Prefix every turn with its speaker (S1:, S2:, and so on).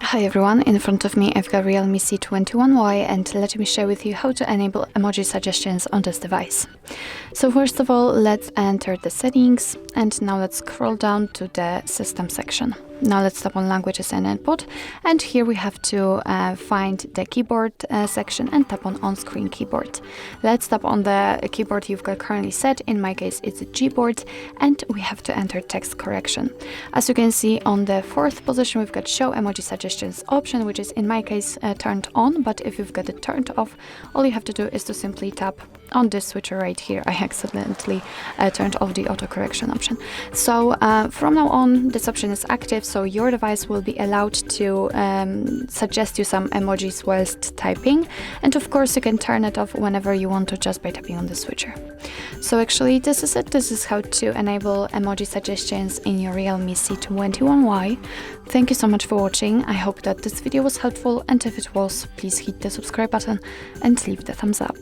S1: Hi everyone, in front of me I've got REALME C21Y and let me share with you how to enable emoji suggestions on this device. So first of all, let's enter the settings and now let's scroll down to the system section. Now let's tap on languages and input, and here we have to find the keyboard section and tap on on-screen keyboard. Let's tap on the keyboard you've got currently set. In my case it's a Gboard, and we have to enter text correction. As you can see, on the 4th position we've got show emoji suggestions option, which is in my case turned on, but if you've got it turned off, all you have to do is to simply tap on this switcher right here. I accidentally turned off the auto correction option. So from now on this option is active, so your device will be allowed to suggest you some emojis whilst typing, and of course you can turn it off whenever you want to just by tapping on the switcher. So actually this is it. This is how to enable emoji suggestions in your REALME C21Y. Thank you so much for watching. I hope that this video was helpful, and if it was, please hit the subscribe button and leave the thumbs up.